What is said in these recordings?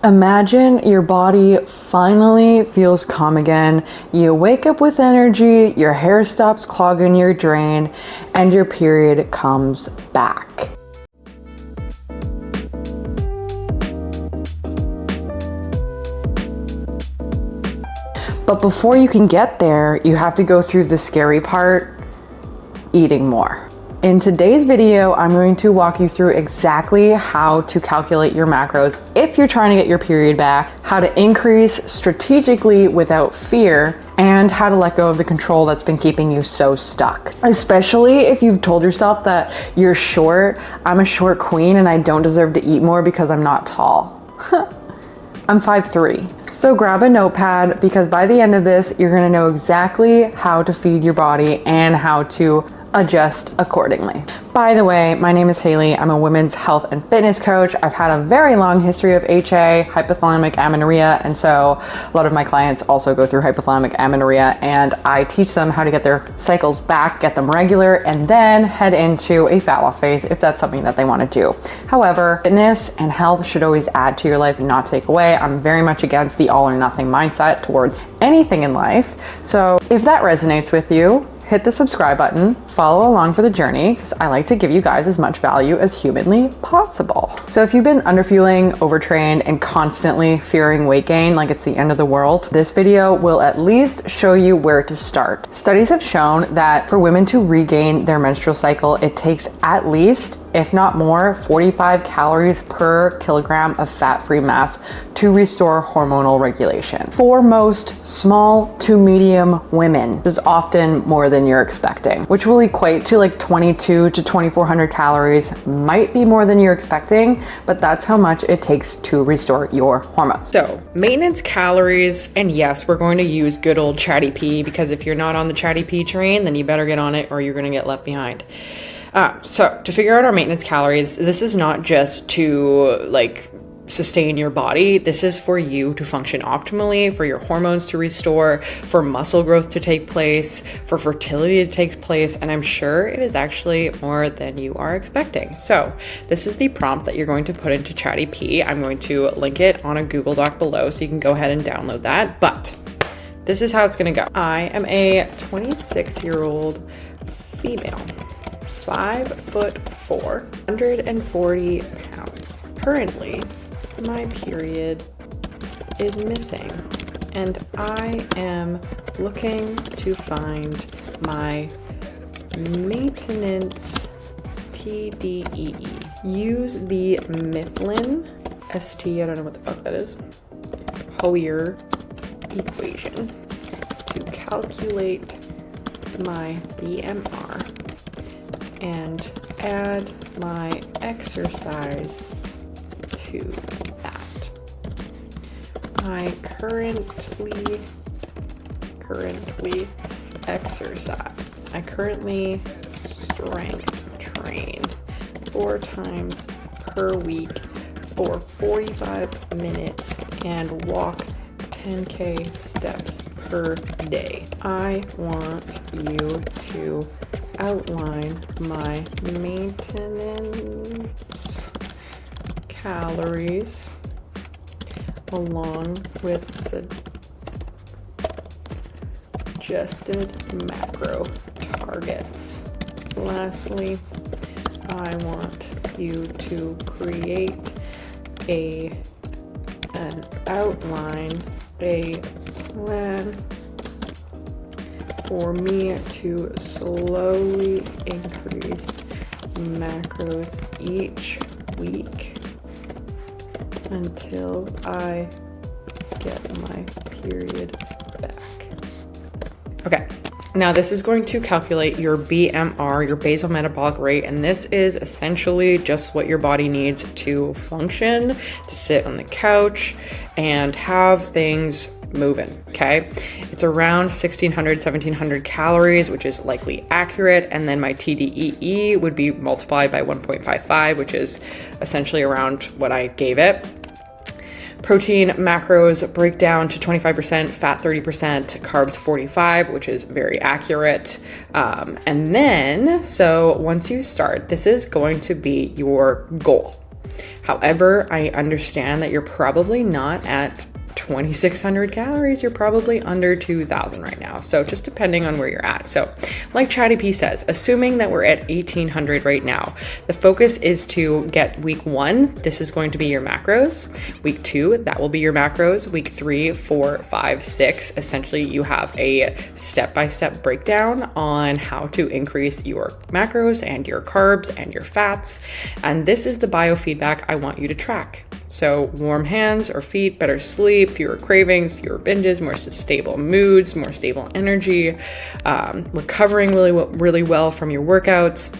Imagine your body finally feels calm again. You wake up with energy, your hair stops clogging your drain, and your period comes back. But before you can get there, you have to go through the scary part, eating more. In today's video, I'm going to walk you through exactly how to calculate your macros if you're trying to get your period back, how to increase strategically without fear, and how to let go of the control that's been keeping you so stuck. Especially if you've told yourself that you're short, I'm a short queen and I don't deserve to eat more because I'm not tall. I'm 5'3". So grab a notepad because by the end of this, you're gonna know exactly how to feed your body and how to adjust accordingly. By the way, my name is Haley. I'm a women's health and fitness coach. I've had a very long history of HA, hypothalamic amenorrhea, and so a lot of my clients also go through hypothalamic amenorrhea, and I teach them how to get their cycles back, get them regular, and then head into a fat loss phase if that's something that they want to do. However, fitness and health should always add to your life and not take away. I'm very much against the all or nothing mindset towards anything in life. So if that resonates with you, hit the subscribe button, follow along for the journey, because I like to give you guys as much value as humanly possible. So if you've been underfueling, overtrained, and constantly fearing weight gain like it's the end of the world, this video will at least show you where to start. Studies have shown that for women to regain their menstrual cycle, it takes at least, if not more, 45 calories per kilogram of fat-free mass to restore hormonal regulation. For most small to medium women, there's often more than you're expecting, which will equate to like 22 to 2400 calories. Might be more than you're expecting, but that's how much it takes to restore your hormones. So maintenance calories, and yes, we're going to use good old Chatty P, because if you're not on the Chatty P train, then you better get on it or you're gonna get left behind. So to figure out our maintenance calories, this is not just to like sustain your body. This is for you to function optimally, for your hormones to restore, for muscle growth to take place, for fertility to take place. And I'm sure it is actually more than you are expecting. So this is the prompt that you're going to put into Chatty P. I'm going to link it on a Google Doc below, so you can go ahead and download that. But this is how it's going to go. I am a 26-year-old female, 5'4", 140 pounds. Currently, my period is missing, and I am looking to find my maintenance TDEE. Use the Mifflin ST, I don't know what the fuck that is, Hoyer equation to calculate my BMR and add my exercise to that. I currently exercise. I currently strength train 4 times per week for 45 minutes and walk 10K steps per day. I want you to outline my maintenance calories along with suggested macro targets. Lastly, I want you to create an outline, a plan for me to slowly increase macros each week until I get my period back. Okay, now this is going to calculate your BMR, your basal metabolic rate, and this is essentially just what your body needs to function, to sit on the couch and have things moving, okay? It's around 1600, 1700 calories, which is likely accurate. And then my TDEE would be multiplied by 1.55, which is essentially around what I gave it. Protein macros break down to 25%, fat 30%, carbs 45, which is very accurate. And then, so once you start, this is going to be your goal. However, I understand that you're probably not at 2,600 calories, you're probably under 2,000 right now. So just depending on where you're at. So like Chatty P says, assuming that we're at 1,800 right now, the focus is to get week 1, this is going to be your macros. Week 2, that will be your macros. Week 3, 4, 5, 6, essentially you have a step-by-step breakdown on how to increase your macros and your carbs and your fats. And this is the biofeedback I want you to track. So warm hands or feet, better sleep, fewer cravings, fewer binges, more stable moods, more stable energy, recovering really well from your workouts.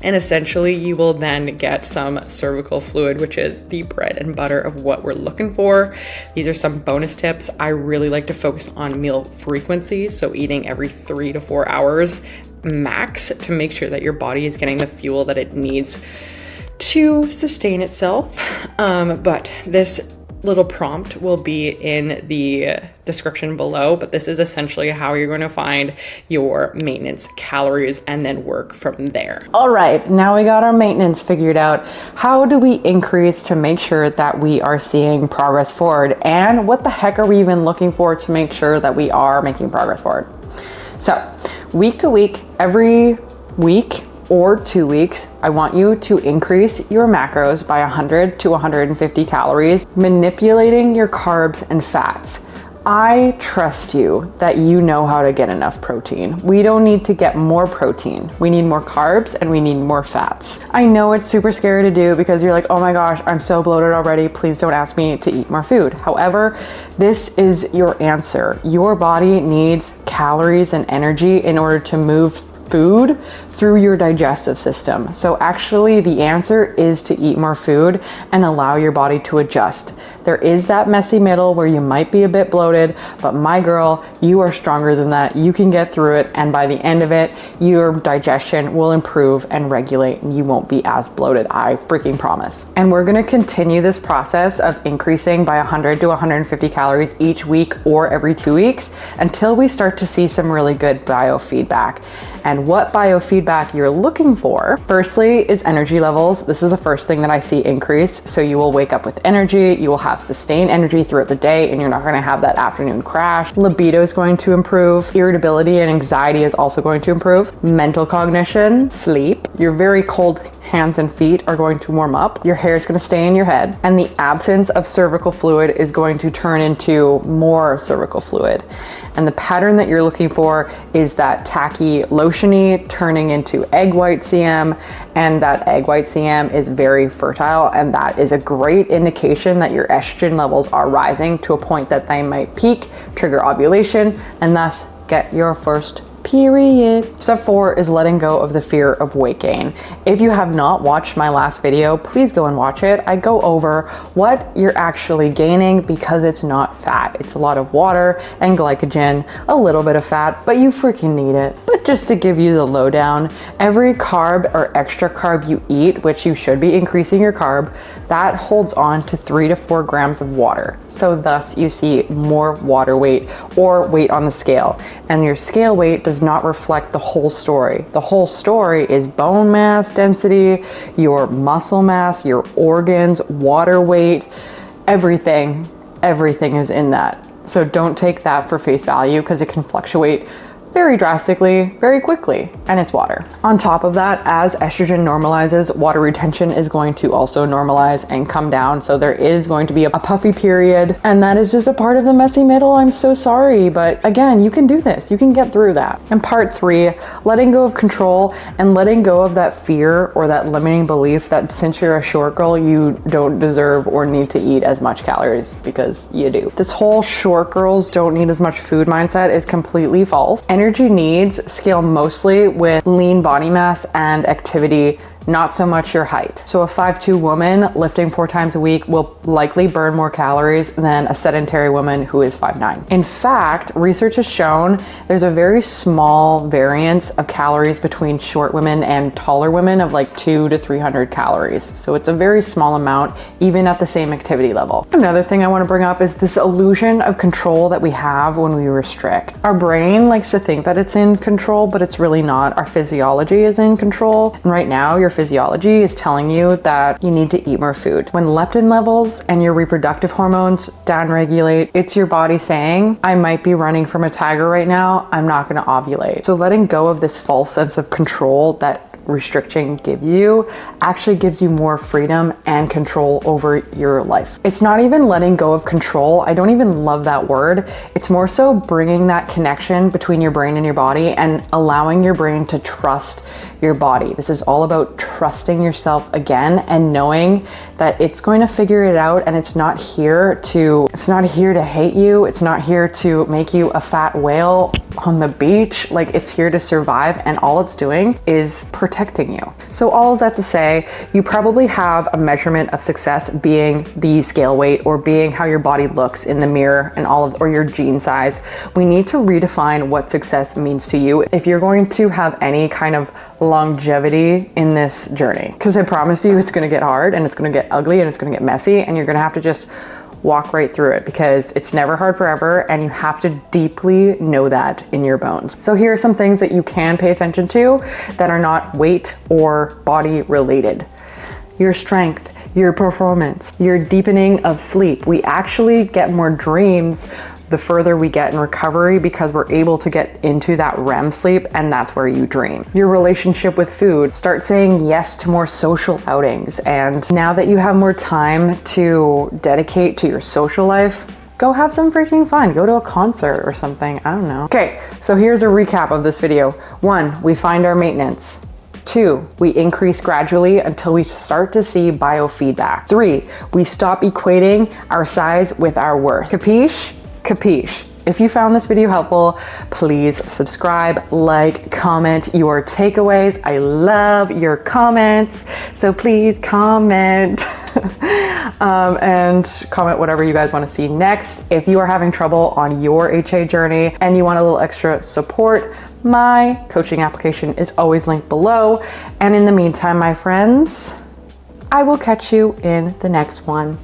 And essentially you will then get some cervical fluid, which is the bread and butter of what we're looking for. These are some bonus tips. I really like to focus on meal frequency. So eating every 3 to 4 hours max to make sure that your body is getting the fuel that it needs to sustain itself. But this little prompt will be in the description below, but this is essentially how you're going to find your maintenance calories and then work from there. All right, now we got our maintenance figured out. How do we increase to make sure that we are seeing progress forward? And what the heck are we even looking for to make sure that we are making progress forward? So week to week, every week or 2 weeks, I want you to increase your macros by 100 to 150 calories, manipulating your carbs and fats. I trust you that you know how to get enough protein. We don't need to get more protein. We need more carbs and we need more fats. I know it's super scary to do because you're like, oh my gosh, I'm so bloated already. Please don't ask me to eat more food. However, this is your answer. Your body needs calories and energy in order to move food through your digestive system. So actually the answer is to eat more food and allow your body to adjust. There is that messy middle where you might be a bit bloated, but my girl, you are stronger than that. You can get through it, and by the end of it, your digestion will improve and regulate and you won't be as bloated. I freaking promise. And we're gonna continue this process of increasing by 100 to 150 calories each week or every 2 weeks until we start to see some really good biofeedback. And what biofeedback you're looking for, firstly, is energy levels. This is the first thing that I see increase. So you will wake up with energy, you will have sustained energy throughout the day, and you're not gonna have that afternoon crash. Libido is going to improve. Irritability and anxiety is also going to improve. Mental cognition, sleep. Your very cold hands and feet are going to warm up. Your hair is going to stay in your head, and the absence of cervical fluid is going to turn into more cervical fluid. And the pattern that you're looking for is that tacky lotiony turning into egg white CM, and that egg white CM is very fertile, and that is a great indication that your estrogen levels are rising to a point that they might peak, trigger ovulation, and thus get your first period. Step 4 is letting go of the fear of weight gain. If you have not watched my last video, please go and watch it. I go over what you're actually gaining because it's not fat. It's a lot of water and glycogen, a little bit of fat, but you freaking need it. But just to give you the lowdown, every carb or extra carb you eat, which you should be increasing your carb, that holds on to 3 to 4 grams of water. So thus you see more water weight or weight on the scale. And your scale weight does not reflect the whole story. The whole story is bone mass density, your muscle mass, your organs, water weight, everything is in that. So don't take that for face value because it can fluctuate very drastically, very quickly, and it's water. On top of that, as estrogen normalizes, water retention is going to also normalize and come down. So there is going to be a puffy period, and that is just a part of the messy middle. I'm so sorry, but again, you can do this. You can get through that. And part 3, letting go of control and letting go of that fear or that limiting belief that since you're a short girl, you don't deserve or need to eat as much calories, because you do. This whole short girls don't need as much food mindset is completely false. Energy needs scale mostly with lean body mass and activity, not so much your height. So a 5'2" woman lifting 4 times a week will likely burn more calories than a sedentary woman who is 5'9". In fact, research has shown there's a very small variance of calories between short women and taller women of like 200 to 300 calories. So it's a very small amount, even at the same activity level. Another thing I want to bring up is this illusion of control that we have when we restrict. Our brain likes to think that it's in control, but it's really not. Our physiology is in control. And right now, your physiology is telling you that you need to eat more food. When leptin levels and your reproductive hormones downregulate, it's your body saying, I might be running from a tiger right now, I'm not gonna ovulate. So letting go of this false sense of control that restriction gives you actually gives you more freedom and control over your life. It's not even letting go of control. I don't even love that word. It's more so bringing that connection between your brain and your body and allowing your brain to trust your body. This is all about trusting yourself again and knowing that it's going to figure it out, and it's not here to hate you. It's not here to make you a fat whale on the beach. Like, it's here to survive, and all it's doing is protecting you. So all of that to say, you probably have a measurement of success being the scale weight or being how your body looks in the mirror and or your jean size. We need to redefine what success means to you if you're going to have any kind of longevity in this journey. Because I promise you, it's gonna get hard and it's gonna get ugly and it's gonna get messy, and you're gonna have to just walk right through it, because it's never hard forever, and you have to deeply know that in your bones. So here are some things that you can pay attention to that are not weight or body related. Your strength, your performance, your deepening of sleep. We actually get more dreams the further we get in recovery, because we're able to get into that REM sleep, and that's where you dream. Your relationship with food. Start saying yes to more social outings. And now that you have more time to dedicate to your social life, go have some freaking fun. Go to a concert or something. I don't know. Okay, so here's a recap of this video. 1, we find our maintenance. 2, we increase gradually until we start to see biofeedback. 3, we stop equating our size with our worth. Capiche? Capiche. If you found this video helpful, please subscribe, like, comment your takeaways. I love your comments, so please comment. And comment whatever you guys want to see next. If you are having trouble on your HA journey and you want a little extra support, my coaching application is always linked below. And in the meantime, my friends, I will catch you in the next one.